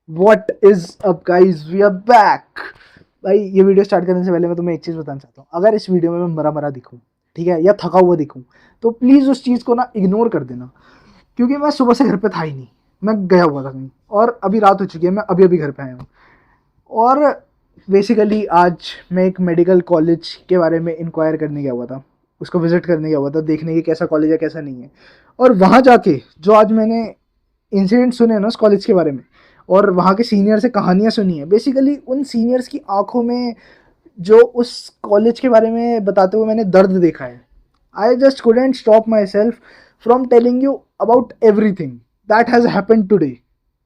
What is up guys, we are back. भाई ये video start करने से पहले मैं तुम्हें एक चीज़ बताना चाहता हूँ। अगर इस वीडियो में मैं मरा मरा दिखूँ, ठीक है, या थका हुआ दिखूँ, तो प्लीज़ उस चीज़ को ना इग्नोर कर देना, क्योंकि मैं सुबह से घर पे था ही नहीं। मैं गया हुआ था कहीं, और अभी रात हो चुकी है, मैं अभी अभी घर पे आया हूँ। और बेसिकली आज मैं एक मेडिकल कॉलेज के बारे में इंक्वायर करने गया हुआ था, उसको विजिट करने गया हुआ था, देखने की कैसा कॉलेज है कैसा नहीं है। और वहाँ जाके जो आज मैंने इंसिडेंट सुने हैं ना उस कॉलेज के बारे में, और वहाँ के सीनियर से कहानियाँ सुनी है, बेसिकली उन सीनियर्स की आंखों में जो उस कॉलेज के बारे में बताते हुए मैंने दर्द देखा है। I just couldn't stop my self from telling you about everything that has happen today.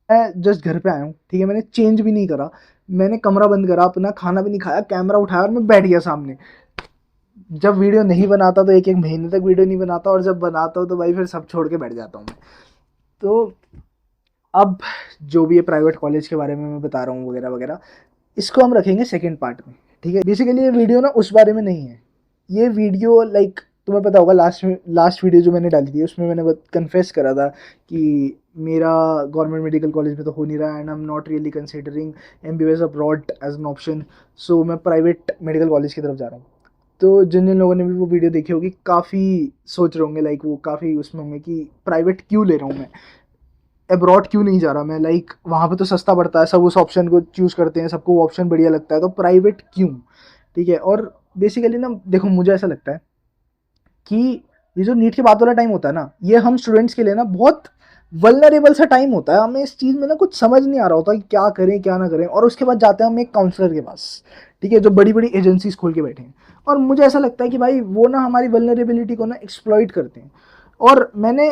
मैं जस्ट घर पे आया हूँ, ठीक है, मैंने चेंज भी नहीं करा, मैंने कमरा बंद करा अपना, खाना भी नहीं खाया, कैमरा उठाया और मैं बैठ गया सामने। जब वीडियो नहीं बनाता तो एक एक महीने तक वीडियो नहीं बनाता, और जब बनाता हूँ तो भाई फिर सब छोड़ के बैठ जाता हूँ मैं। तो अब जो भी ये प्राइवेट कॉलेज के बारे में मैं बता रहा हूँ वगैरह वगैरह, इसको हम रखेंगे सेकंड पार्ट में, ठीक है। बेसिकली ये वीडियो ना उस बारे में नहीं है। ये वीडियो लाइक तुम्हें पता होगा, लास्ट वीडियो जो मैंने डाली थी उसमें मैंने कन्फेस करा था कि मेरा गवर्नमेंट मेडिकल कॉलेज में तो हो नहीं रहा, and I am not really considering MBBS abroad as an option. So मैं प्राइवेट मेडिकल कॉलेज की तरफ जा रहा हूँ। तो जिन जिन लोगों ने भी वो वीडियो देखी होगी, काफ़ी सोच रहे होंगे, लाइक वो काफ़ी उसमें होंगे कि प्राइवेट क्यों ले रहा हूँ मैं, अब्रॉड क्यों नहीं जा रहा मैं, लाइक वहाँ पे तो सस्ता पड़ता है, सब उस ऑप्शन को चूज़ करते हैं, सबको वो ऑप्शन बढ़िया लगता है, तो प्राइवेट क्यों, ठीक है। और बेसिकली ना देखो, मुझे ऐसा लगता है कि ये जो नीट के बाद वाला टाइम होता है ना, ये हम स्टूडेंट्स के लिए ना बहुत वल्नरेबल सा टाइम होता है। हमें इस चीज़ में ना कुछ समझ नहीं आ रहा होता कि क्या करें क्या ना करें, और उसके बाद जाते हैं हम एक काउंसलर के पास, ठीक है, जो बड़ी बड़ी एजेंसीज खोल के बैठे हैं। और मुझे ऐसा लगता है कि भाई वो ना हमारी वल्नरेबिलिटी को ना एक्सप्लॉइट करते हैं। और मैंने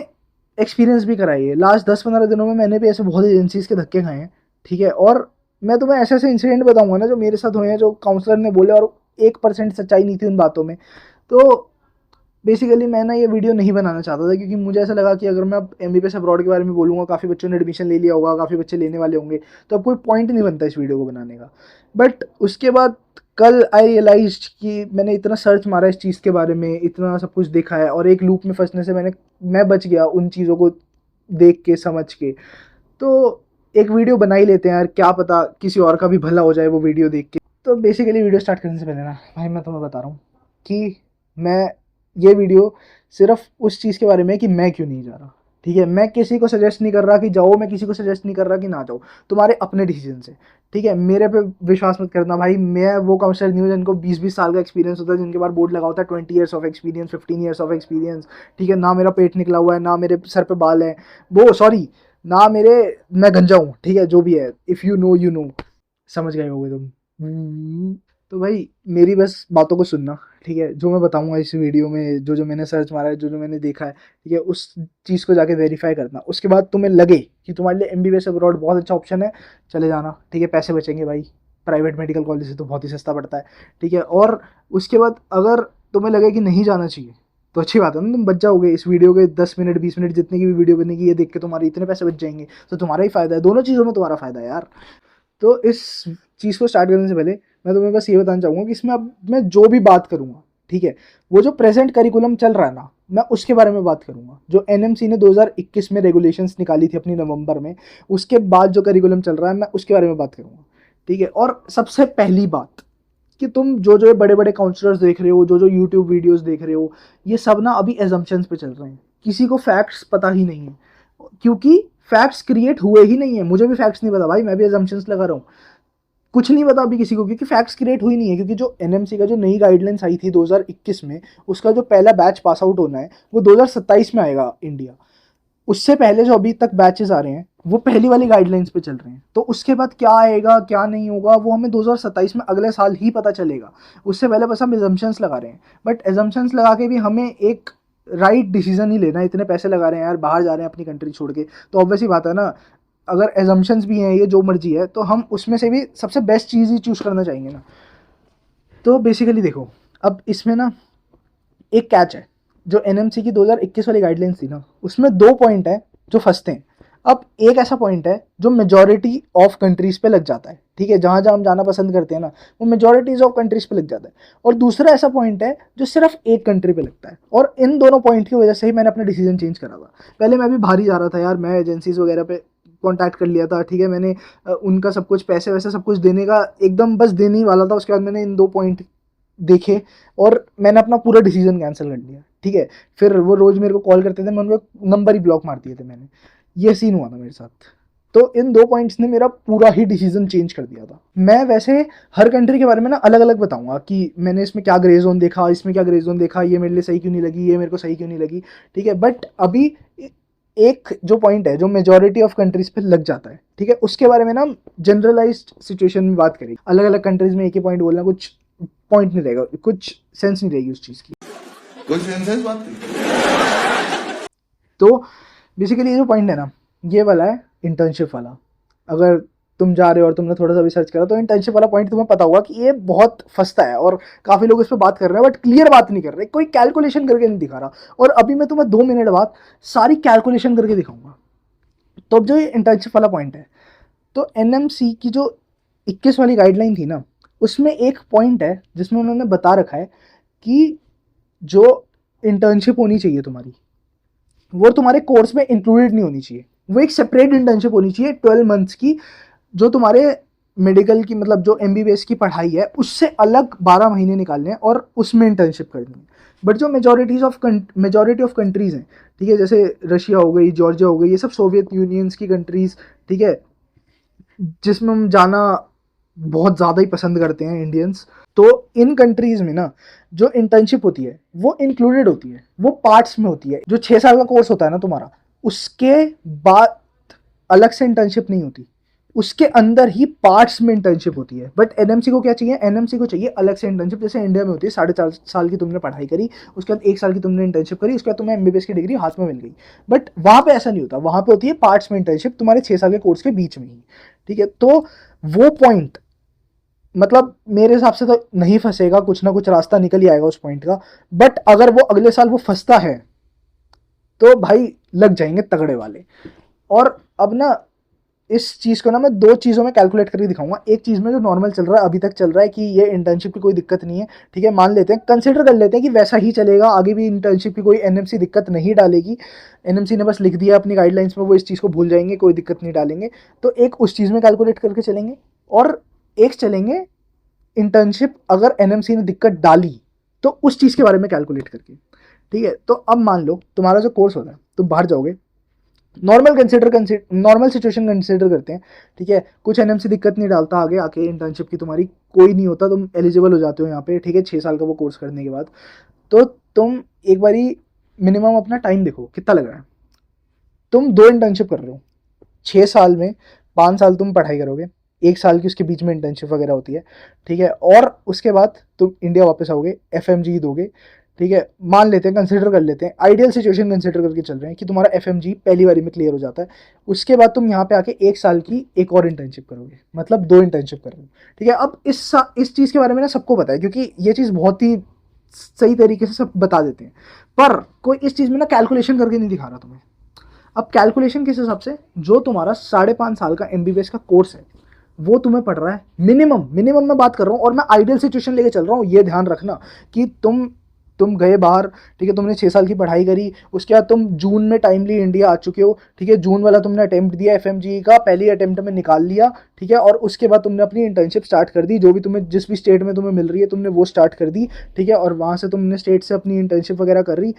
एक्सपीरियंस भी कराई है, लास्ट 10-15 दिनों में मैंने भी ऐसे बहुत एजेंसीज के धक्के खाए हैं, ठीक है। और मैं तुम्हें ऐसे ऐसे इंसिडेंट बताऊंगा ना जो मेरे साथ हुए हैं, जो काउंसलर ने बोले, और 1% सच्चाई नहीं थी उन बातों में। तो बेसिकली मैं ना ये वीडियो नहीं बनाना चाहता था, क्योंकि मुझे ऐसा लगा कि अगर मैं अब MBBS अब्रॉड के बारे में बोलूँगा, काफ़ी बच्चों ने एडमिशन ले लिया होगा, काफ़ी बच्चे लेने वाले होंगे, तो अब कोई पॉइंट नहीं बनता इस वीडियो को बनाने का। बट उसके बाद कल आई रियलाइज्ड कि मैंने इतना सर्च मारा इस चीज़ के बारे में, इतना सब कुछ देखा है, और एक लूप में फंसने से मैं बच गया उन चीज़ों को देख के समझ के। तो एक वीडियो बना ही लेते हैं यार, क्या पता किसी और का भी भला हो जाए वो वीडियो देख के। तो बेसिकली वीडियो स्टार्ट करने से पहले ना भाई मैं तुम्हें बता रहा हूँ कि मैं ये वीडियो सिर्फ उस चीज़ के बारे में है कि मैं क्यों नहीं जा रहा, ठीक है। मैं किसी को सजेस्ट नहीं कर रहा कि जाओ, मैं किसी को सजेस्ट नहीं कर रहा कि ना जाओ, तुम्हारे अपने डिसीजन से, ठीक है। मेरे पे विश्वास मत करना भाई, मैं वो काउंसलर नहीं हूँ जिनको 20-20 साल का एक्सपीरियंस होता है, जिनके बार बोर्ड लगा होता है 20 years of experience, 15 years of experience, ठीक है। ना मेरा पेट निकला हुआ है, ना मेरे सर पे बाल है, वो सॉरी, ना मेरे, मैं गंजा हूँ, ठीक है, जो भी है, if you know you know, समझ गए होगे तुम। तो भाई मेरी बस बातों को सुनना, ठीक है। जो मैं बताऊंगा इस वीडियो में, जो जो मैंने सर्च मारा है, जो जो मैंने देखा है, ठीक है, उस चीज़ को जाके वेरीफाई करना। उसके बाद तुम्हें लगे कि तुम्हारे लिए MBBS अब्रॉड बहुत अच्छा ऑप्शन है, चले जाना, ठीक है, पैसे बचेंगे भाई, प्राइवेट मेडिकल कॉलेज से तो बहुत ही सस्ता पड़ता है, ठीक है। और उसके बाद अगर तुम्हें लगे कि नहीं जाना चाहिए, तो अच्छी बात है ना, तुम बच जाओगे। इस वीडियो के 10 मिनट 20 मिनट जितने की भी वीडियो बनेगी, ये देख के तुम्हारे इतने पैसे बच जाएंगे, तो तुम्हारा ही फायदा है, दोनों चीज़ों में तुम्हारा फायदा है यार। तो इस चीज़ को स्टार्ट करने से पहले मैं तुम्हें बस ये बताना चाहूँगा कि इसमें अब मैं जो भी बात करूँगा, ठीक है, वो जो प्रेजेंट करिकुलम चल रहा है ना, मैं उसके बारे में बात करूँगा। जो NMC ने 2021 में रेगुलेशंस निकाली थी अपनी नवंबर में, उसके बाद जो करिकुलम चल रहा है, मैं उसके बारे में बात करूँगा, ठीक है। और सबसे पहली बात कि तुम जो जो बड़े बड़े काउंसलर्स देख रहे हो, जो जो यूट्यूब वीडियोस देख रहे हो, ये सब ना अभी एजम्पशंस पे चल रहे हैं, किसी को फैक्ट्स पता ही नहीं है, क्योंकि फैक्ट्स क्रिएट हुए ही नहीं है। मुझे भी फैक्ट्स नहीं पता भाई, मैं भी एजम्पशंस लगा रहा हूँ, कुछ नहीं पता अभी किसी को, क्योंकि फैक्ट्स क्रिएट हुई नहीं है। क्योंकि जो NMC का जो नई गाइडलाइंस आई थी 2021 में, उसका जो पहला बैच पास आउट होना है वो 2027 में आएगा इंडिया। उससे पहले जो अभी तक बैचेस आ रहे हैं वो पहली वाली गाइडलाइंस पे चल रहे हैं, तो उसके बाद क्या आएगा क्या नहीं होगा वो हमें 2027 में अगले साल ही पता चलेगा। उससे पहले बस हम एजम्पशंस लगा रहे हैं, बट एजम्पशंस लगा के भी हमें एक राइट डिसीजन ही लेना है। इतने पैसे लगा रहे हैं यार, बाहर जा रहे हैं अपनी कंट्री छोड़ के, तो ऑब्वियस ही बात है ना, अगर एजम्पशंस भी हैं, ये जो मर्जी है, तो हम उसमें से भी सबसे बेस्ट चीज़ ही चूज़ करना चाहेंगे ना। तो बेसिकली देखो, अब इसमें ना एक कैच है। जो NMC की 2021 वाली गाइडलाइंस थी ना, उसमें 2 पॉइंट है जो फंसते हैं। अब एक ऐसा पॉइंट है जो मेजॉरिटी ऑफ कंट्रीज पे लग जाता है, ठीक है, जहाँ जहाँ हम जाना पसंद करते हैं ना, वो मेजॉरिटीज ऑफ कंट्रीज पे लग जाता है। और दूसरा ऐसा पॉइंट है जो सिर्फ एक कंट्री पे लगता है, और इन दोनों पॉइंट की वजह से ही मैंने अपना डिसीजन चेंज करा था। पहले मैं भी बाहर ही जा रहा था यार, मैं एजेंसीज वगैरह पे कांटेक्ट कर लिया था, ठीक है। मैंने उनका सब कुछ पैसे वैसे सब कुछ देने का एकदम बस देने ही वाला था। उसके बाद मैंने इन 2 पॉइंट देखे और मैंने अपना पूरा डिसीजन कैंसिल कर लिया, ठीक है। फिर वो रोज़ मेरे को कॉल करते थे, मैं उनको नंबर ही ब्लॉक मार दिए थे मैंने। ये सीन हुआ था मेरे साथ। तो इन 2 पॉइंट्स ने मेरा पूरा ही डिसीजन चेंज कर दिया था। मैं वैसे हर कंट्री के बारे में ना अलग-अलग बताऊँगा कि मैंने इसमें क्या ग्रे ज़ोन देखा, इसमें क्या ग्रे ज़ोन देखा, ये मेरे लिए सही क्यों नहीं लगी, ये मेरे को सही क्यों नहीं लगी, ठीक है। बट अभी एक जो पॉइंट है जो मेजॉरिटी ऑफ कंट्रीज़ पे लग जाता है, ठीक है, उसके बारे में ना जनरलाइज्ड सिचुएशन में बात करेंगे। अलग-अलग कंट्रीज़ में एक ही पॉइंट बोलना कुछ पॉइंट नहीं रहेगा, कुछ सेंस नहीं रहेगी उस चीज़ की। कुछ सेंस बात तो बेसिकली ये जो पॉइंट है ना, ये वाला है इंटर्नशिप वाला। अगर तुम जा रहे हो और तुमने थोड़ा सा भी सर्च करा तो इंटर्नशिप वाला पॉइंट तुम्हें पता होगा कि ये बहुत फंसता है और काफ़ी लोग इस पर बात कर रहे हैं, बट क्लियर बात नहीं कर रहे, कोई कैलकुलेशन करके नहीं दिखा रहा। और अभी मैं तुम्हें 2 मिनट बाद सारी कैलकुलेशन करके दिखाऊंगा। तो अब जो ये इंटर्नशिप वाला पॉइंट है, तो एनएमसी की जो 21 वाली गाइडलाइन थी ना, उसमें एक पॉइंट है जिसमें उन्होंने बता रखा है कि जो इंटर्नशिप होनी चाहिए तुम्हारी, वो तुम्हारे कोर्स में इंक्लूडेड नहीं होनी चाहिए। वो एक सेपरेट इंटर्नशिप होनी चाहिए 12 मंथ्स की, जो तुम्हारे मेडिकल की मतलब जो एमबीबीएस की पढ़ाई है उससे अलग 12 महीने निकालने हैं और उसमें इंटर्नशिप करनी है। बट जो मेजॉरिटी ऑफ कंट्रीज़ हैं, ठीक है, जैसे रशिया हो गई, जॉर्जिया हो गई, ये सब सोवियत यूनियंस की कंट्रीज़, ठीक है, जिसमें हम जाना बहुत ज़्यादा ही पसंद करते हैं इंडियंस। तो इन कंट्रीज़ में ना जो इंटर्नशिप होती है वो इंक्लूडेड होती है, वो पार्ट्स में होती है। जो 6 साल का कोर्स होता है ना तुम्हारा, उसके बाद अलग से इंटर्नशिप नहीं होती, उसके अंदर ही पार्ट्स में इंटर्नशिप होती है। बट एनएमसी को क्या चाहिए, एनएमसी को चाहिए अलग से इंटर्नशिप। जैसे इंडिया में होती है 4.5 साल की तुमने पढ़ाई करी, उसके बाद 1 साल की तुमने इंटर्नशिप करी, उसके बाद तुम्हें एमबीबीएस की डिग्री हाथ में मिल गई। बट वहाँ पे ऐसा नहीं होता, वहाँ पे होती है पार्ट्स में इंटर्नशिप तुम्हारे 6 साल के कोर्स के बीच में ही, ठीक है। तो वो पॉइंट मतलब मेरे हिसाब से तो नहीं फंसेगा, कुछ ना कुछ रास्ता निकल ही आएगा उस पॉइंट का। बट अगर वो अगले साल वो फंसता है तो भाई लग जाएंगे तगड़े वाले। और अब ना इस चीज़ को ना मैं 2 चीज़ों में कैलकुलेट करके दिखाऊंगा। एक चीज़ में जो नॉर्मल चल रहा है, अभी तक चल रहा है कि ये इंटर्नशिप की कोई दिक्कत नहीं है, ठीक है, मान लेते हैं, कंसिडर कर लेते हैं कि वैसा ही चलेगा, आगे भी इंटर्नशिप की कोई एनएमसी दिक्कत नहीं डालेगी। एनएमसी ने बस लिख दिया अपनी गाइडलाइंस में, वो इस चीज़ को भूल जाएंगे, कोई दिक्कत नहीं डालेंगे। तो एक उस चीज़ में कैलकुलेट करके चलेंगे और एक चलेंगे इंटर्नशिप अगर एनएमसी ने दिक्कत डाली तो उस चीज़ के बारे में कैलकुलेट करके, ठीक है। तो अब मान लो तुम्हारा जो कोर्स होता है, तुम बाहर जाओगे, नॉर्मल सिचुएशन कंसिडर करते हैं, ठीक है, कुछ एनएमसी दिक्कत नहीं डालता, आगे आके इंटर्नशिप की तुम्हारी कोई नहीं होता, तुम एलिजिबल हो जाते हो यहाँ पे, ठीक है, 6 साल का वो कोर्स करने के बाद। तो तुम एक बारी मिनिमम अपना टाइम देखो कितना लग रहा है। तुम 2 इंटर्नशिप कर रहे हो 6 साल में, 5 साल तुम पढ़ाई करोगे, 1 साल की उसके बीच में इंटर्नशिप वगैरह होती है, ठीक है, और उसके बाद तुम इंडिया वापस आओगे, एफएमजी दोगे, ठीक है। मान लेते हैं, कंसिडर कर लेते हैं, आइडियल सिचुएशन कंसिडर करके चल रहे हैं कि तुम्हारा एफएमजी पहली बारी में क्लियर हो जाता है। उसके बाद तुम यहाँ पे आके 1 साल की एक और इंटर्नशिप करोगे, मतलब 2 इंटर्नशिप कर रहे हो, ठीक है। अब इस चीज़ के बारे में ना सबको पता है, क्योंकि ये चीज़ बहुत ही सही तरीके से सब बता देते हैं, पर कोई इस चीज़ में ना कैलकुलेशन करके नहीं दिखा रहा तुम्हें। अब कैलकुलेशन किस हिसाब से, जो तुम्हारा 5.5 साल का एमबीबीएस का कोर्स है वो तुम्हें पड़ रहा है मिनिमम मैं बात कर रहा हूँ, और मैं आइडियल सिचुएशन लेके चल रहा हूँ, ये ध्यान रखना कि तुम गए बाहर, ठीक है, तुमने 6 साल की पढ़ाई करी, उसके बाद तुम जून में टाइमली इंडिया आ चुके हो, ठीक है, जून वाला तुमने अटेम्प्ट दिया एफएमजी का, पहली अटेम्प्ट में निकाल लिया, ठीक है, और उसके बाद तुमने अपनी इंटर्नशिप स्टार्ट कर दी, जो भी तुम्हें जिस भी स्टेट में तुम्हें मिल रही है तुमने वो स्टार्ट कर दी, ठीक है, और वहाँ से तुमने स्टेट से अपनी इंटर्नशिप वगैरह कर रही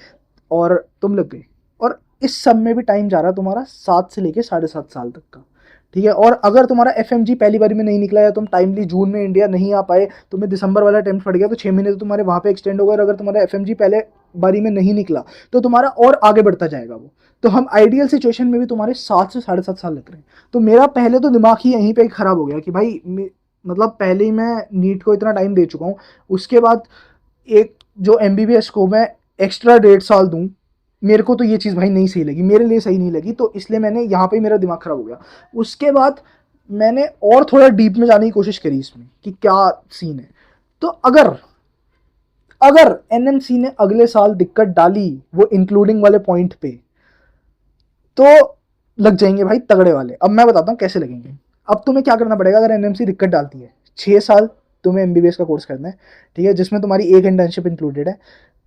और तुम लग गई। और इस सब में भी टाइम जा रहा है तुम्हारा 7 से लेके 7.5 साल तक का, ठीक है। और अगर तुम्हारा एफएमजी पहली बारी में नहीं निकला या तुम टाइमली जून में इंडिया नहीं आ पाए, तुम्हें दिसंबर वाला अटेम्प्ट पड़ गया, तो 6 महीने तो तुम्हारे वहाँ पे एक्सटेंड हो गए। और अगर तुम्हारा एफएमजी पहले बारी में नहीं निकला तो तुम्हारा और आगे बढ़ता जाएगा वो। तो हम आइडियल सिचुएशन में भी तुम्हारे 7 से 7.5 साल लग रहे हैं। तो मेरा पहले तो दिमाग ही यहीं पर ख़राब हो गया कि भाई मतलब पहले ही मैं नीट को इतना टाइम दे चुका हूँ, उसके बाद एक जो एमबीबीएस को मैं एक्स्ट्रा 1.5 साल दूँ, मेरे को तो ये चीज़ भाई नहीं सही लगी, मेरे लिए सही नहीं लगी, तो इसलिए मैंने यहाँ पे मेरा दिमाग ख़राब हो गया। उसके बाद मैंने और थोड़ा डीप में जाने की कोशिश करी इसमें कि क्या सीन है। तो अगर एनएमसी ने अगले साल दिक्कत डाली वो इंक्लूडिंग वाले पॉइंट पे, तो लग जाएंगे भाई तगड़े वाले। अब मैं बताता हूँ कैसे लगेंगे। अब तुम्हें क्या करना पड़ेगा, अगर एनएमसी दिक्कत डालती है, 6 साल तुम्हें एमबीबीएस का कोर्स करना है, ठीक है, जिसमें तुम्हारी एक इंटर्नशिप इंक्लूडेड है,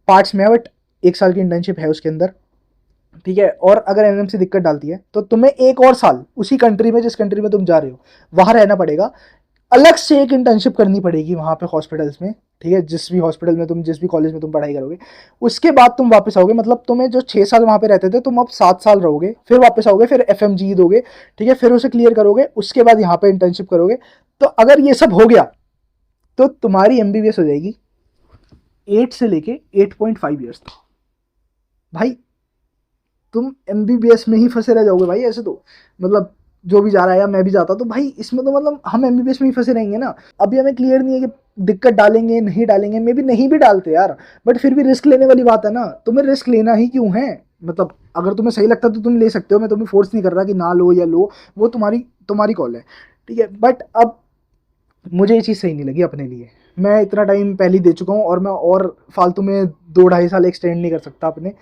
पार्ट्स में है, बट 1 साल की इंटर्नशिप है उसके अंदर। ठीक है। और अगर एनएमसी दिक्कत डालती है तो तुम्हें एक और साल उसी कंट्री में, जिस कंट्री में तुम जा रहे हो, वहां रहना पड़ेगा। अलग से एक इंटर्नशिप करनी पड़ेगी वहां पे हॉस्पिटल्स में, ठीक है, जिस भी हॉस्पिटल में तुम, जिस भी कॉलेज में तुम पढ़ाई करोगे। उसके बाद तुम वापस आओगे, मतलब तुम्हें जो 6 साल वहां पे रहते थे, तुम अब 7 साल रहोगे, फिर वापस आओगे, फिर एफएमजी दोगे, ठीक है, फिर उसे क्लियर करोगे, उसके बाद यहाँ पे इंटर्नशिप करोगे। तो अगर ये सब हो गया तो तुम्हारी एमबीबीएस हो जाएगी 8 से लेके 8.5 ईयर्स तक। भाई तुम एमबीबीएस में ही फंसे रह जाओगे भाई ऐसे तो, मतलब जो भी जा रहा है, या मैं भी जाता तो भाई इसमें तो मतलब हम एमबीबीएस में ही फंसे रहेंगे ना। अभी हमें क्लियर नहीं है कि दिक्कत डालेंगे नहीं डालेंगे, मे भी नहीं भी डालते यार, बट फिर भी रिस्क लेने वाली बात है ना। तुम्हें रिस्क लेना ही क्यों है, मतलब अगर तुम्हें सही लगता तो तुम ले सकते हो, मैं तुम्हें फोर्स नहीं कर रहा कि ना लो या लो, वो तुम्हारी तुम्हारी कॉल है, ठीक है। बट अब मुझे ये चीज़ सही नहीं लगी अपने लिए। मैं इतना टाइम पहले ही दे चुका हूँ, और मैं और फालतू में 2 ढाई साल एक्सटेंड नहीं कर सकता अपने।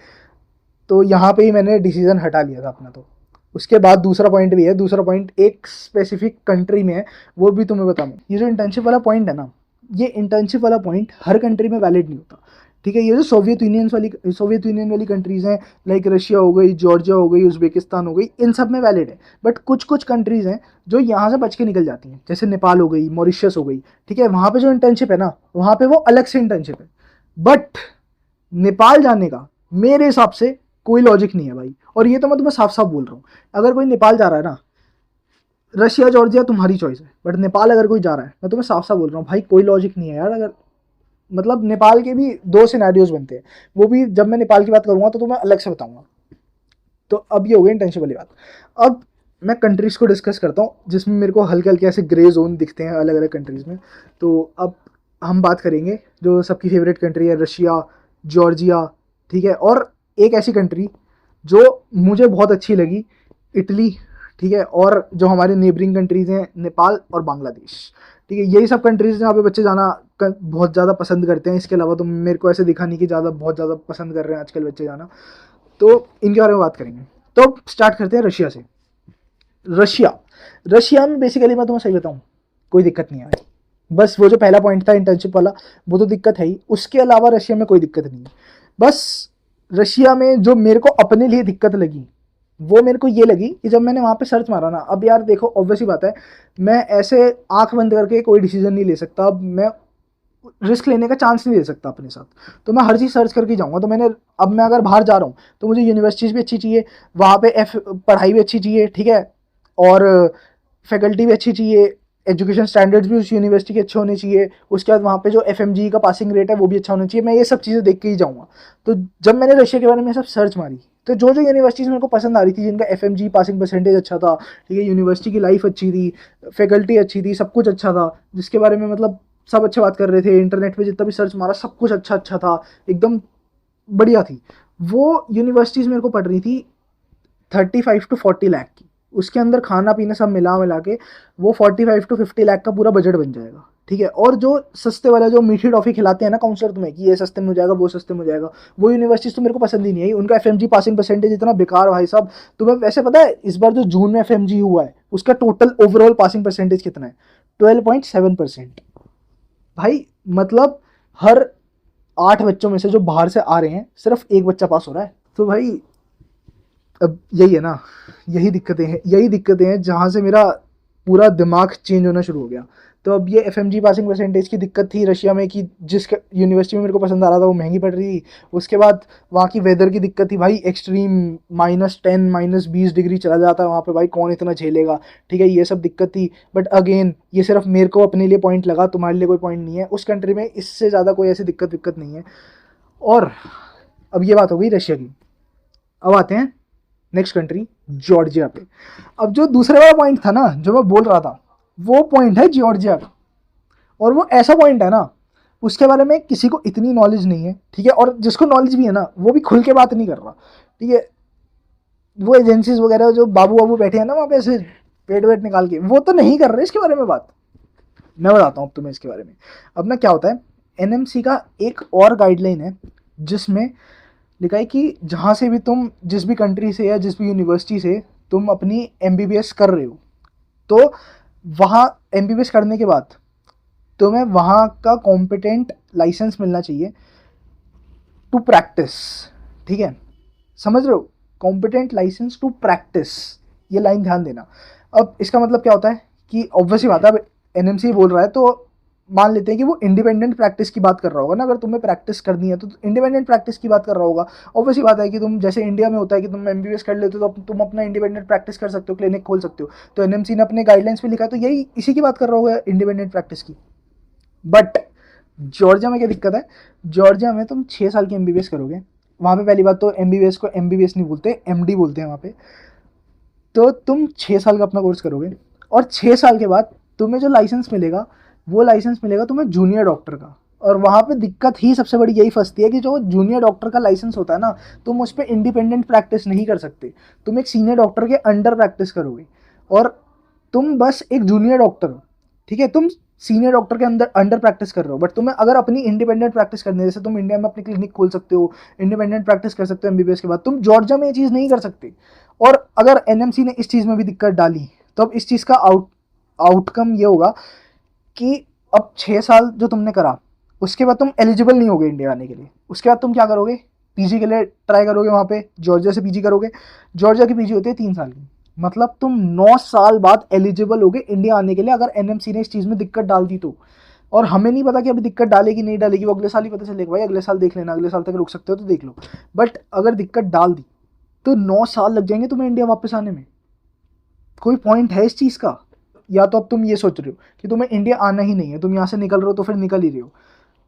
तो यहाँ पे ही मैंने डिसीजन हटा लिया था अपना। तो उसके बाद दूसरा पॉइंट भी है, दूसरा पॉइंट एक स्पेसिफिक कंट्री में है, वो भी तुम्हें बताऊँ। ये जो इंटर्नशिप वाला पॉइंट है ना, ये इंटर्नशिप वाला पॉइंट हर कंट्री में वैलिड नहीं होता, ठीक है। ये जो सोवियत यूनियन वाली कंट्रीज़ हैं, लाइक रशिया हो गई, जॉर्जिया हो गई, उज्बेकिस्तान हो गई, इन सब में वैलिड है। बट कुछ कुछ कंट्रीज़ हैं जो यहाँ से बच के निकल जाती हैं, जैसे नेपाल हो गई, मॉरिशस हो गई, ठीक है। वहाँ पे जो इंटर्नशिप है ना, वहाँ पे वो अलग से इंटर्नशिप है। बट नेपाल जाने का मेरे हिसाब से कोई लॉजिक नहीं है भाई, और ये तो मैं तुम्हें साफ साफ बोल रहा हूँ। अगर कोई नेपाल जा रहा है ना, रशिया जॉर्जिया तुम्हारी चॉइस है, बट नेपाल अगर कोई जा रहा है, मैं तुम्हें साफ साफ बोल रहा हूँ भाई, कोई लॉजिक नहीं है यार। अगर मतलब नेपाल के भी दो सिनेरियोज बनते हैं, वो भी जब मैं नेपाल की बात करूंगा तो तुम्हें अलग से बताऊंगा। तो अब ये हो गई इंटर्नशिप वाली बात। अब मैं कंट्रीज़ को डिस्कस करता हूँ जिसमें मेरे को हल्के हल्के ऐसे ग्रे जोन दिखते हैं अलग अलग कंट्रीज़ में। तो अब हम बात करेंगे जो सबकी फेवरेट कंट्री है, रशिया, जॉर्जिया, ठीक है। और एक ऐसी कंट्री जो मुझे बहुत अच्छी लगी, इटली, ठीक है। और जो हमारे नेबरिंग कंट्रीज़ हैं, नेपाल और बांग्लादेश, ठीक है। यही सब कंट्रीज़ जहाँ पे बच्चे जाना बहुत ज़्यादा पसंद करते हैं। इसके अलावा तो मेरे को ऐसे दिखा नहीं कि ज़्यादा बहुत ज़्यादा पसंद कर रहे हैं आजकल बच्चे जाना। तो इनके बारे में बात करेंगे। तो स्टार्ट करते हैं रशिया से। रशिया, रशिया में बेसिकली मैं तुम्हें सही बताऊँ, कोई दिक्कत नहीं है। बस वो जो पहला पॉइंट था इंटर्नशिप वाला, वो तो दिक्कत है ही, उसके अलावा रशिया में कोई दिक्कत नहीं है। बस रशिया में जो मेरे को अपने लिए दिक्कत लगी, वो मेरे को ये लगी कि जब मैंने वहाँ पे सर्च मारा ना, अब यार देखो ऑब्वियस ही बात है, मैं ऐसे आंख बंद करके कोई डिसीजन नहीं ले सकता। अब मैं रिस्क लेने का चांस नहीं दे सकता अपने साथ, तो मैं हर चीज़ सर्च करके जाऊँगा। तो मैंने, अब मैं अगर बाहर जा रहा हूँ तो मुझे यूनिवर्सिटीज़ भी अच्छी चाहिए, वहाँ पे पढ़ाई भी अच्छी चाहिए, ठीक है, और फैकल्टी भी अच्छी चाहिए, एजुकेशन स्टैंडर्ड्स भी उस यूनिवर्सिटी के अच्छे होने चाहिए। उसके बाद वहाँ पे जो एफएमजी का पासिंग रेट है वो भी अच्छा होना चाहिए। मैं ये सब चीज़ें देख के ही जाऊँगा। तो जब मैंने रशिया के बारे में सब सर्च मारी, तो जो जो यूनिवर्सिटीज़ मेरे को पसंद आ रही थी, जिनका एफएमजी पासिंग परसेंटेज अच्छा था, ठीक है, यूनिवर्सिटी की लाइफ अच्छी थी, फैकल्टी अच्छी थी, सब कुछ अच्छा था, जिसके बारे में मतलब सब अच्छे बात कर रहे थे, इंटरनेट पे जितना भी सर्च मारा सब कुछ अच्छा अच्छा था, एकदम बढ़िया थी। वो यूनिवर्सिटीज़ मेरे को पड़ रही थी 35 to 40 लाख की। उसके अंदर खाना पीना सब मिला मिला के वो 45 to 50 लाख का पूरा बजट बन जाएगा, ठीक है। और जो सस्ते वाला जो मीठी टॉफ़ी खिलाते हैं ना काउंसलर तुम्हें, कि ये सस्ते में हो जाएगा, वो सस्ते में हो जाएगा, वो यूनिवर्सिटीज़ तो मेरे को पसंद ही नहीं आई। उनका एफएमजी पासिंग परसेंटेज इतना बेकार भाई साहब। तुम्हें वैसे पता है इस बार जो जून में एफएमजी हुआ है उसका टोटल ओवरऑल पासिंग परसेंटेज कितना है? 12.7%। भाई मतलब हर 8 बच्चों में से जो बाहर से आ रहे हैं सिर्फ एक बच्चा पास हो रहा है। तो भाई अब यही है ना, यही दिक्कतें हैं जहाँ से मेरा पूरा दिमाग चेंज होना शुरू हो गया। तो अब ये एफएमजी पासिंग परसेंटेज की दिक्कत थी रशिया में, कि जिस यूनिवर्सिटी में मेरे को पसंद आ रहा था वो महंगी पड़ रही थी। उसके बाद वहाँ की वेदर की दिक्कत थी भाई, एक्सट्रीम -10 -20 डिग्री चला जाता है वहाँ पे, भाई कौन इतना झेलेगा, ठीक है, ये सब दिक्कत थी। बट अगेन ये सिर्फ मेरे को अपने लिए पॉइंट लगा, तुम्हारे लिए कोई पॉइंट नहीं है। उस कंट्री में इससे ज़्यादा कोई ऐसी दिक्कत नहीं है। और अब ये बात हो गई रशिया की। अब आते हैं नेक्स्ट कंट्री, जॉर्जिया पे। अब जो दूसरे वाला पॉइंट था ना जो मैं बोल रहा था, वो पॉइंट है जॉर्जिया का। और वो ऐसा पॉइंट है ना, उसके बारे में किसी को इतनी नॉलेज नहीं है, ठीक है। और जिसको नॉलेज भी है ना वो भी खुल के बात नहीं कर रहा, ठीक है। वो एजेंसीज वगैरह जो बाबू बाबू बैठे हैं ना वहाँ पे ऐसे पेट वेट निकाल के, वो तो नहीं कर रहे इसके बारे में बात। मैं बताता हूँ तुम्हें इसके बारे में। अब ना क्या होता है, एनएमसी का एक और गाइडलाइन है जिसमें लिखा है कि जहाँ से भी तुम, जिस भी कंट्री से या जिस भी यूनिवर्सिटी से तुम अपनी एमबीबीएस कर रहे हो, तो वहाँ एमबीबीएस करने के बाद तुम्हें वहाँ का कॉम्पिटेंट लाइसेंस मिलना चाहिए टू प्रैक्टिस, ठीक है, समझ रहे हो। कॉम्पिटेंट लाइसेंस टू प्रैक्टिस, ये लाइन ध्यान देना। अब इसका मतलब क्या होता है कि ऑब्वियसली बात है, अब एनएमसी बोल रहा है तो मान लेते हैं कि वो इंडिपेंडेंट प्रैक्टिस की बात कर रहा होगा ना, अगर तुम्हें प्रैक्टिस करनी है तो इंडिपेंडेंट प्रैक्टिस की बात कर रहा होगा। ऑब्वियसली बात है कि तुम जैसे इंडिया में होता है कि तुम एमबीबीएस कर लेते हो तो तुम अपना इंडिपेंडेंट प्रैक्टिस कर सकते हो, क्लिनिक खोल सकते हो। तो एनएमसी ने अपने गाइडलाइंस में लिखा है तो यही इसी की बात कर रहा होगा, इंडिपेंडेंट प्रैक्टिस की। बट जॉर्जिया में क्या दिक्कत है, जॉर्जिया में तुम 6 साल की एमबीबीएस करोगे, वहाँ पे पहली बात तो एमबीबीएस को एमबीबीएस नहीं बोलते, एमडी बोलते हैं वहाँ पे। तो तुम 6 साल का अपना कोर्स करोगे और 6 साल के बाद तुम्हें जो लाइसेंस मिलेगा वो लाइसेंस मिलेगा तुम्हें जूनियर डॉक्टर का। और वहाँ पे दिक्कत ही सबसे बड़ी यही फंसती है कि जो जूनियर डॉक्टर का लाइसेंस होता है ना, तुम उस पर इंडिपेंडेंट प्रैक्टिस नहीं कर सकते, तुम एक सीनियर डॉक्टर के अंडर प्रैक्टिस करोगे और तुम बस एक जूनियर डॉक्टर हो, ठीक है, तुम सीनियर डॉक्टर के अंदर अंडर प्रैक्टिस कर रहे हो। बट तुम्हें अगर अपनी इंडिपेंडेंट प्रैक्टिस करनी है, जैसे तुम इंडिया में अपनी क्लिनिक खोल सकते हो, इंडिपेंडेंट प्रैक्टिस कर सकते हो एमबीबीएस के बाद, तुम जॉर्जिया में ये चीज़ नहीं कर सकते। और अगर एनएमसी ने इस चीज़ में भी दिक्कत डाली तो अब इस चीज़ का आउटकम ये होगा कि अब 6 साल जो तुमने करा उसके बाद तुम एलिजिबल नहीं होगे इंडिया आने के लिए। उसके बाद तुम क्या करोगे, पीजी के लिए ट्राई करोगे, वहाँ पे जॉर्जिया से पीजी करोगे। जॉर्जिया की पीजी होती है 3 साल की, मतलब तुम 9 साल बाद एलिजिबल होगे इंडिया आने के लिए, अगर एनएमसी ने इस चीज़ में दिक्कत डाल दी तो। और हमें नहीं पता कि अभी दिक्कत डालेगी नहीं डालेगी, वो अगले साल ही पता चलेगा भाई, अगले साल देख लेना, अगले साल तक रुक सकते हो तो देख लो। बट अगर दिक्कत डाल दी तो 9 साल लग जाएंगे तुम्हें इंडिया वापस आने में। कोई पॉइंट है इस चीज़ का? या तो अब तुम ये सोच रहे हो कि तुम्हें इंडिया आना ही नहीं है, तुम यहाँ से निकल रहे हो तो फिर निकल ही रहे हो,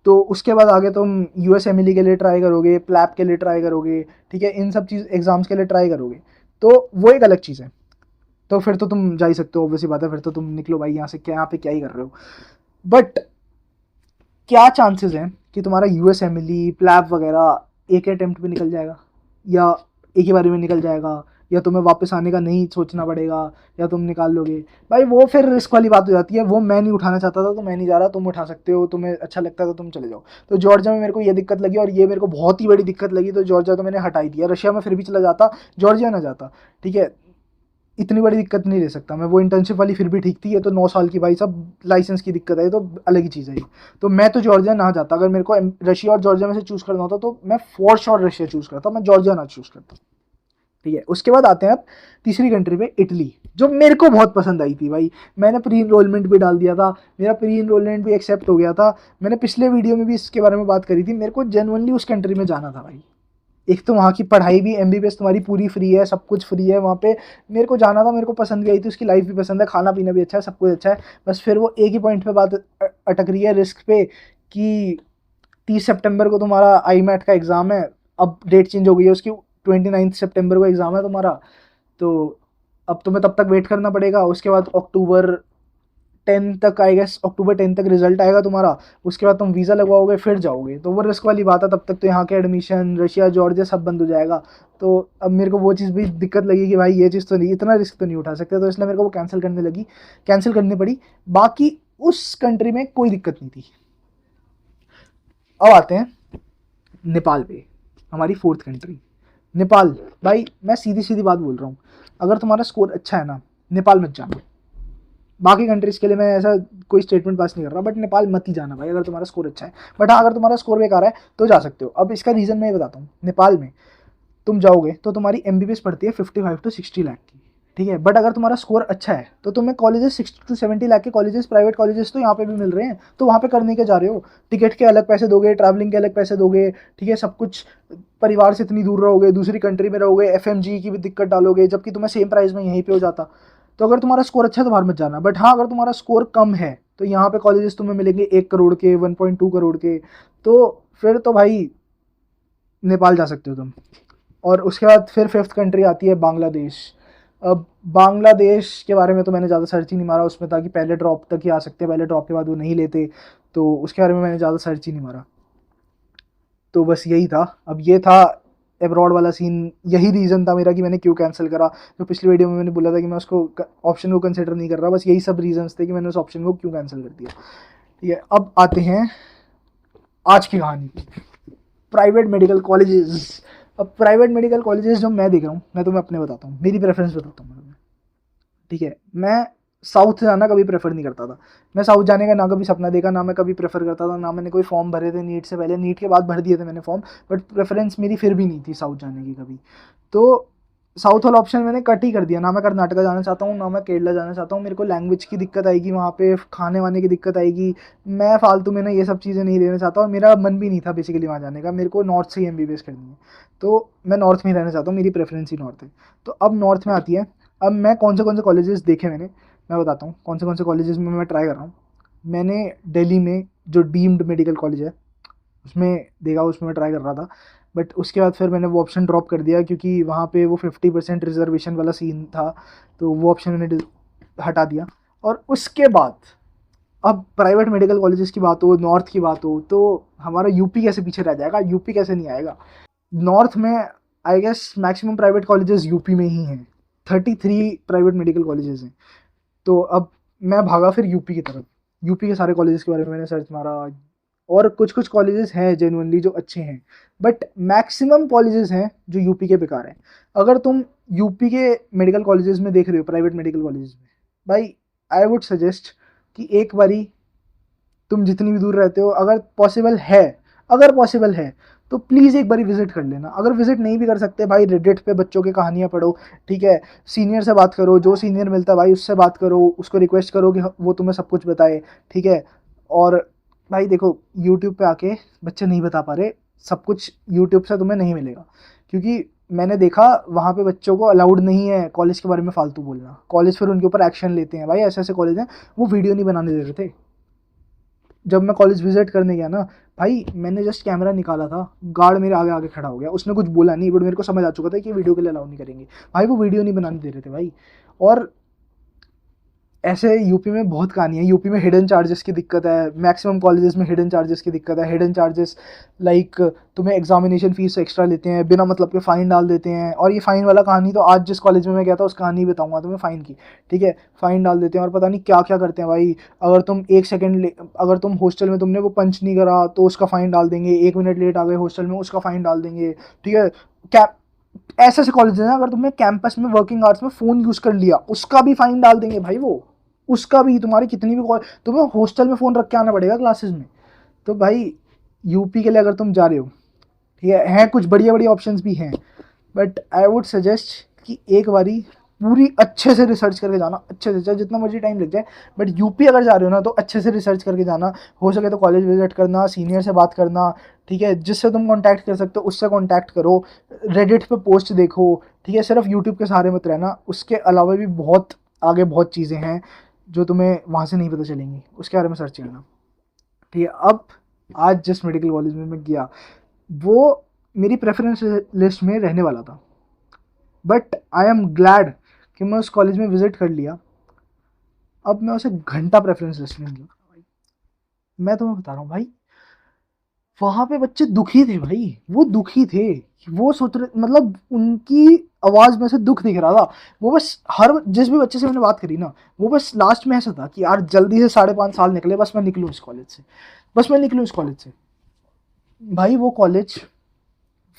तो उसके बाद आगे तुम यूएसएमएलई के लिए ट्राई करोगे, प्लैप के लिए ट्राई करोगे, ठीक है, इन सब चीज़ एग्जाम्स के लिए ट्राई करोगे, तो वो एक अलग चीज़ है। तो फिर तो तुम जा ही सकते हो, ऑब्वियसली बात है, फिर तो तुम निकलो भाई यहाँ से, क्या यहाँ पे क्या ही कर रहे हो। बट क्या चांसेस हैं कि तुम्हारा यूएसएमएलई प्लैप वगैरह एक अटेम्प्ट पे निकल जाएगा, या एक ही बारी में निकल जाएगा, या तुम्हें वापस आने का नहीं सोचना पड़ेगा, या तुम निकाल लोगे? भाई वो फिर रिस्क वाली बात हो जाती है, वो मैं नहीं उठाना चाहता था तो मैं नहीं जा रहा, तुम उठा सकते हो, तुम्हें अच्छा लगता है तो तुम चले जाओ। तो जॉर्जिया में मेरे को ये दिक्कत लगी और ये मेरे को बहुत ही बड़ी दिक्कत लगी, तो जॉर्जिया तो मैंने हटा ही दिया। रशिया में फिर भी चला जाता, जॉर्जिया ना जाता, ठीक है, इतनी बड़ी दिक्कत नहीं ले सकता मैं। वो इंटर्नशिप वाली फिर भी ठीक थी, ये तो 9 साल की भाई सब लाइसेंस की दिक्कत है, ये तो अलग ही चीज़ है ये। तो मैं तो जॉर्जिया ना जाता, अगर मेरे को रशिया और जॉर्जिया में से चूज़ करना होता तो मैं फॉर श्योर रशिया चूज़ करता, मैं जॉर्जिया ना चूज़ करता, ठीक है। उसके बाद आते हैं अब तीसरी कंट्री पे, इटली, जो मेरे को बहुत पसंद आई थी भाई। मैंने प्री इनरोलमेंट भी डाल दिया था, मेरा प्री इनरोलमेंट भी एक्सेप्ट हो गया था, मैंने पिछले वीडियो में भी इसके बारे में बात करी थी। मेरे को जेन्युइनली उस कंट्री में जाना था भाई। एक तो वहाँ की पढ़ाई भी, एमबीबीएस तुम्हारी पूरी फ्री है, सब कुछ फ्री है वहाँ पे। मेरे को जाना था, मेरे को पसंद भी आई थी, उसकी लाइफ भी पसंद है, खाना पीना भी अच्छा है, सब कुछ अच्छा है। बस फिर वो एक ही पॉइंट पे बात अटक रही है, रिस्क पे, कि 30 सितंबर को तुम्हारा आई मैट का एग्ज़ाम है। अब डेट चेंज हो गई है उसकी, 29 सितंबर को एग्ज़ाम है तुम्हारा, तो अब तुम्हें तब तक वेट करना पड़ेगा। उसके बाद अक्टूबर 10 तक, आई गेस अक्टूबर 10 तक रिजल्ट आएगा तुम्हारा। उसके बाद तुम वीज़ा लगवाओगे फिर जाओगे, तो वो रिस्क वाली बात है। तब तक तो यहाँ के एडमिशन, रशिया, जॉर्जिया सब बंद हो जाएगा। तो अब मेरे को वो चीज़ भी दिक्कत लगी कि भाई ये चीज़ तो नहीं, इतना रिस्क तो नहीं उठा सकते, तो इसलिए मेरे को वो कैंसिल करनी पड़ी। बाकी उस कंट्री में कोई दिक्कत नहीं थी। अब आते हैं नेपाल पे, हमारी फोर्थ कंट्री नेपाल। भाई मैं सीधी सीधी बात बोल रहा हूँ, अगर तुम्हारा स्कोर अच्छा है ना, नेपाल मत जाना। बाकी कंट्रीज़ के लिए मैं ऐसा कोई स्टेटमेंट पास नहीं कर रहा, बट नेपाल मत ही जाना भाई अगर तुम्हारा स्कोर अच्छा है। बट हाँ, अगर तुम्हारा स्कोर बेकार है तो जा सकते हो। अब इसका रीज़न मैं ये बताता हूँ। नेपाल में तुम जाओगे तो तुम्हारी एमबीबीएस पड़ती है 55 to 60 लाख की, ठीक है। बट अगर तुम्हारा स्कोर अच्छा है तो तुम्हें कॉलेजेस 60 to 70 लाख के कॉलेजेस, प्राइवेट कॉलेजेस तो यहाँ पे भी मिल रहे हैं, तो वहाँ पे करने के जा रहे हो। टिकट के अलग पैसे दोगे, ट्रैवलिंग के अलग पैसे दोगे, ठीक है, सब कुछ। परिवार से इतनी दूर रहोगे, दूसरी कंट्री में रहोगे, एफएमजी की भी दिक्कत डालोगे, जबकि तुम्हें सेम प्राइस में यहीं पे हो जाता। तो अगर तुम्हारा स्कोर अच्छा है तो बाहर मत जाना। बट हाँ, अगर तुम्हारा स्कोर कम है तो यहाँ पे कॉलेजेस तुम्हें मिलेंगे 1 करोड़ के, 1.2 करोड़ के, तो फिर तो भाई नेपाल जा सकते हो तुम। और उसके बाद फिर फिफ्थ कंट्री आती है बांग्लादेश। अब बांग्लादेश के बारे में तो मैंने ज़्यादा सर्च ही नहीं मारा, उसमें था कि पहले ड्रॉप तक ही आ सकते हैं, पहले ड्रॉप के बाद वो नहीं लेते, तो उसके बारे में मैंने ज़्यादा सर्च ही नहीं मारा। तो बस यही था। अब ये था एब्रॉड वाला सीन, यही रीज़न था मेरा कि मैंने क्यों कैंसिल करा। जो पिछली वीडियो में मैंने बोला था कि मैं उसको ऑप्शन को कंसिडर नहीं कर रहा, बस यही सब रीजंस थे कि मैंने उस ऑप्शन को क्यों कैंसिल कर दिया, ठीक है। अब आते हैं आज की कहानी, प्राइवेट मेडिकल कॉलेजेस। अब प्राइवेट मेडिकल कॉलेजेस जो मैं देख रहा हूँ, मैं तुम्हें अपने बताता हूँ, मेरी प्रेफरेंस बताता हूँ मैं तुम्हें, ठीक है। मैं साउथ जाना कभी प्रेफर नहीं करता था। मैं साउथ जाने का ना कभी सपना देखा, ना मैं कभी प्रेफर करता था, ना मैंने कोई फॉर्म भरे थे नीट से पहले। नीट के बाद भर दिए थे मैंने फॉर्म, बट प्रेफरेंस मेरी फिर भी नहीं थी साउथ जाने की कभी। तो साउथ वाला ऑप्शन मैंने कट ही कर दिया। ना मैं कर्नाटका जाना चाहता हूँ, ना मैं केरला जाना चाहता हूँ। मेरे को लैंग्वेज की दिक्कत आएगी वहाँ पे, खाने वाने की दिक्कत आएगी। मैं फालतू में ना ये सब चीज़ें नहीं लेना चाहता और मेरा मन भी नहीं था बेसिकली वहाँ जाने का। मेरे को नॉर्थ से ही एमबीबीएस करनी है, तो मैं नॉर्थ में ही रहना चाहता हूँ, मेरी प्रेफरेंस ही नॉर्थ है। तो अब नॉर्थ में आती है, अब मैं कौन से कॉलेजेस देखे मैंने, मैं बताता हूँ कौन से कॉलेजेस में मैं ट्राई कर रहा हूँ। मैंने दिल्ली में जो डीम्ड मेडिकल कॉलेज है उसमें देखा, उसमें मैं ट्राई कर रहा था। बट उसके बाद फिर मैंने वो ऑप्शन ड्रॉप कर दिया, क्योंकि वहाँ पे वो 50% रिजर्वेशन वाला सीन था, तो वो ऑप्शन मैंने हटा दिया। और उसके बाद अब प्राइवेट मेडिकल कॉलेजेस की बात हो, नॉर्थ की बात हो, तो हमारा यूपी कैसे पीछे रह जाएगा? यूपी कैसे नहीं आएगा नॉर्थ में? I guess maximum private colleges UP में ही हैं, 33 प्राइवेट मेडिकल कॉलेजेस हैं। तो अब मैं भागा फिर यूपी की तरफ। यूपी के सारे कॉलेजेस के बारे में मैंने सर्च मारा, और कुछ कुछ कॉलेजेस हैं जेनुअनली जो अच्छे हैं, बट मैक्सिमम कॉलेजेस हैं जो यूपी के बेकार हैं। अगर तुम यूपी के मेडिकल कॉलेजेस में देख रहे हो, प्राइवेट मेडिकल कॉलेजेस में, भाई आई वुड सजेस्ट कि एक बारी तुम जितनी भी दूर रहते हो, अगर पॉसिबल है तो प्लीज़ एक बारी विजिट कर लेना। अगर विजिट नहीं भी कर सकते भाई, रेडिट पे बच्चों की कहानियाँ पढ़ो, ठीक है। सीनियर से बात करो, जो सीनियर मिलता है भाई उससे बात करो, उसको रिक्वेस्ट करो कि वो तुम्हें सब कुछ बताए, ठीक है। और भाई देखो, यूट्यूब पे आके बच्चे नहीं बता पा रहे सब कुछ, यूट्यूब से तुम्हें नहीं मिलेगा। क्योंकि मैंने देखा वहाँ पे बच्चों को अलाउड नहीं है कॉलेज के बारे में फालतू बोलना। कॉलेज फिर उनके ऊपर एक्शन लेते हैं। भाई ऐसे ऐसे कॉलेज हैं, वो वीडियो नहीं बनाने दे रहे थे। जब मैं कॉलेज विजिट करने गया ना भाई, मैंने जस्ट कैमरा निकाला था, गार्ड मेरे आगे आगे खड़ा हो गया। उसने कुछ बोला नहीं, बट मेरे को समझ आ चुका था कि वीडियो के लिए अलाउ नहीं करेंगे। भाई वो वीडियो नहीं बनाने दे रहे थे भाई। और ऐसे यूपी में बहुत कहानी है। यूपी में हिडन चार्जेस की दिक्कत है, मैक्सिमम कॉलेजेस में हिडन चार्जेस की दिक्कत है। हिडन चार्जेस लाइक तुम्हें एग्जामिनेशन फीस एक्स्ट्रा लेते हैं, बिना मतलब के फ़ाइन डाल देते हैं। और ये फ़ाइन वाला कहानी तो आज जिस कॉलेज में मैं गया था उस कहानी बताऊंगा तुम्हें फ़ाइन की, ठीक है। फ़ाइन डाल देते हैं और पता नहीं क्या क्या करते हैं भाई। अगर तुम एक सेकेंड, अगर तुम हॉस्टल में तुमने वो पंच नहीं करा तो उसका फ़ाइन डाल देंगे। 1 मिनट लेट आ गए हॉस्टल में, उसका फ़ाइन डाल देंगे, ठीक है। क्या ऐसे ऐसे कॉलेज हैं, अगर तुमने कैंपस में वर्किंग आवर्स में फ़ोन यूज़ कर लिया उसका भी फ़ाइन डाल देंगे भाई वो। उसका भी, तुम्हारी कितनी भी कॉल, तुम्हें हॉस्टल में फ़ोन रख के आना पड़ेगा क्लासेस में। तो भाई यूपी के लिए अगर तुम जा रहे हो, ठीक है, हैं कुछ बढ़िया बढ़िया ऑप्शंस भी हैं, बट आई वुड सजेस्ट कि एक बारी पूरी अच्छे से रिसर्च करके जाना, अच्छे से, चाहे जितना मर्जी टाइम लग जाए। बट यूपी अगर जा रहे हो ना तो अच्छे से रिसर्च करके जाना। हो सके तो कॉलेज विजिट करना, सीनियर से बात करना, ठीक है। जिससे तुम कांटेक्ट कर सकते हो उससे कांटेक्ट करो, रेडिट पे पोस्ट देखो, ठीक है। सिर्फ यूट्यूब के सहारे मत रहना, उसके अलावा भी बहुत आगे बहुत चीज़ें हैं जो तुम्हें वहाँ से नहीं पता चलेंगी, उसके बारे में सर्च करना, ठीक है। अब आज जिस मेडिकल कॉलेज में मैं गया वो मेरी प्रेफरेंस लिस्ट में रहने वाला था, बट आई एम ग्लैड कि मैं उस कॉलेज में विजिट कर लिया। अब मैं उसे घंटा प्रेफरेंस लिस्ट में नहीं रखता भाई। मैं तुम्हें बता रहा हूँ भाई, वहाँ पे बच्चे दुखी थे भाई, वो दुखी थे। वो सोच रहे, मतलब उनकी आवाज़ में से दुख दिख रहा था। वो बस, हर जिस भी बच्चे से मैंने बात करी ना, वो बस लास्ट में ऐसा था कि यार जल्दी से 5.5 साल निकले, बस मैं निकलूँ इस कॉलेज से, बस मैं निकलूँ इस कॉलेज से। भाई वो कॉलेज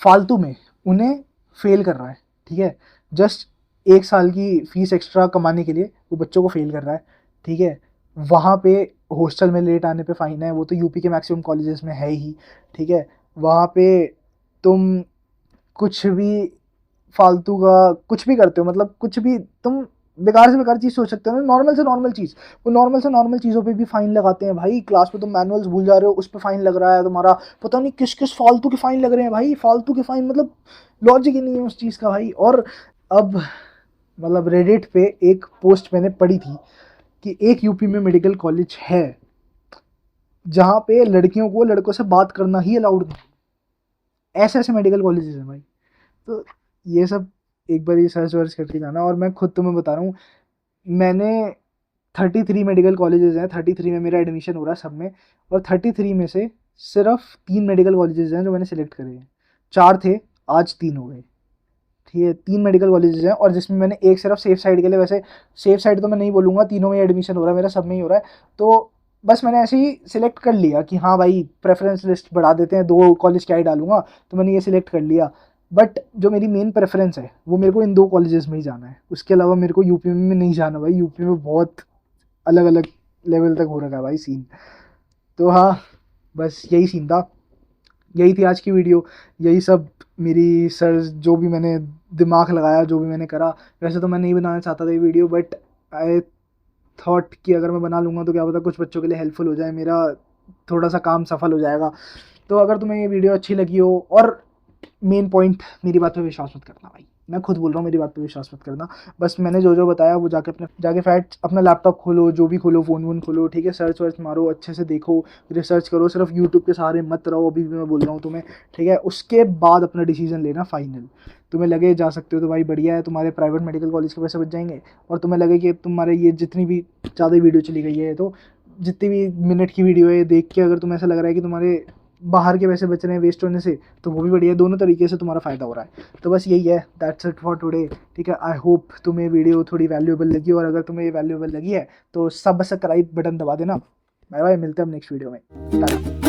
फालतू में उन्हें फेल कर रहा है, ठीक है। जस्ट 1 साल की फीस एक्स्ट्रा कमाने के लिए वो बच्चों को फेल कर रहा है, ठीक है। वहाँ पे हॉस्टल में लेट आने पे फ़ाइन है, वो तो यूपी के मैक्सिमम कॉलेजेस में है ही, ठीक है। वहाँ पे तुम कुछ भी फालतू का कुछ भी करते हो, मतलब कुछ भी तुम बेकार से बेकार चीज़ सोच सकते हो ना, नॉर्मल से नॉर्मल चीज़, वो नॉर्मल से नॉर्मल चीज़ों पे भी फ़ाइन लगाते हैं भाई। क्लास में तुम मैनुअल्स भूल जा रहे हो, उस पे फ़ाइन लग रहा है तुम्हारा। पता नहीं किस किस फालतू के फ़ाइन लग रहे हैं भाई, फालतू के फ़ाइन, मतलब लॉजिक ही नहीं है उस चीज़ का भाई। और अब मतलब रेडिट पे एक पोस्ट मैंने पढ़ी थी कि एक यूपी में मेडिकल कॉलेज है जहाँ पे लड़कियों को लड़कों से बात करना ही अलाउड नहीं। ऐसे ऐसे मेडिकल कॉलेजेस हैं भाई। तो ये सब एक बार सर्च वर्च करके जाना। और मैं खुद तुम्हें बता रहा हूँ, मैंने 33 मेडिकल कॉलेजेस हैं, 33 में मेरा एडमिशन हो रहा है सब में। और 33 में से सिर्फ 3 मेडिकल कॉलेजेस हैं जो मैंने सेलेक्ट करे हैं। 4 थे, आज 3 हो गए, ठीक है। 3 मेडिकल कॉलेजेस हैं, और जिसमें मैंने एक सिर्फ सेफ साइड के लिए, वैसे सेफ साइड तो मैं नहीं बोलूँगा, तीनों में एडमिशन हो रहा है मेरा, सब में ही हो रहा है। तो बस मैंने ऐसे ही सिलेक्ट कर लिया कि हाँ भाई प्रेफरेंस लिस्ट बढ़ा देते हैं, 2 कॉलेज क्या ही डालूंगा, तो मैंने ये सिलेक्ट कर लिया। बट जो मेरी मेन प्रेफरेंस है वो मेरे को इन 2 कॉलेजेस में ही जाना है, उसके अलावा मेरे को यूपी में नहीं जाना भाई। यूपी में बहुत अलग अलग लेवल तक हो रखा है भाई सीन। तो हाँ, बस यही सीन था, यही थी आज की वीडियो, यही सब मेरी सर जो भी मैंने दिमाग लगाया, जो भी मैंने करा, वैसे तो मैं नहीं बनाना चाहता था ये वीडियो, बट आई थॉट कि अगर मैं बना लूँगा तो क्या पता कुछ बच्चों के लिए हेल्पफुल हो जाए, मेरा थोड़ा-सा काम सफल हो जाएगा। तो अगर तुम्हें ये वीडियो अच्छी लगी हो, और मेन पॉइंट, मेरी बात पे विश्वास मत करना भाई, मैं खुद बोल रहा हूँ, मेरी बात पे विश्वास मत करना। बस मैंने जो बताया वो जाके फैक्ट अपना लैपटॉप खोलो, जो भी खोलो, फ़ोन वोन खोलो, ठीक है, सर्च वर्च मारो, अच्छे से देखो, रिसर्च करो, सिर्फ यूट्यूब के सहारे मत रहो, अभी भी मैं बोल रहा हूँ तुम्हें, ठीक है। उसके बाद अपना डिसीजन लेना फाइनल। तुम्हें लगे जा सकते हो तो भाई बढ़िया है, तुम्हारे प्राइवेट मेडिकल कॉलेज के पैसे बच जाएंगे। और तुम्हें लगे कि तुम्हारे ये जितनी भी ज़्यादा वीडियो चली गई है, तो जितनी भी मिनट की वीडियो है देख के अगर तुम्हें ऐसा लग रहा है कि तुम्हारे बाहर के पैसे बच रहे हैं वेस्ट होने से, तो वो भी बढ़िया है, दोनों तरीके से तुम्हारा फ़ायदा हो रहा है। तो बस यही है, दैट्स इट फॉर टुडे, ठीक है। आई होप तुम्हें वीडियो थोड़ी वैल्यूएबल लगी, और अगर तुम्हें ये वैल्यूएबल लगी है तो सब्सक्राइब बटन दबा देना। बाय बाय, मिलते हैं हम नेक्स्ट वीडियो में। टाटा।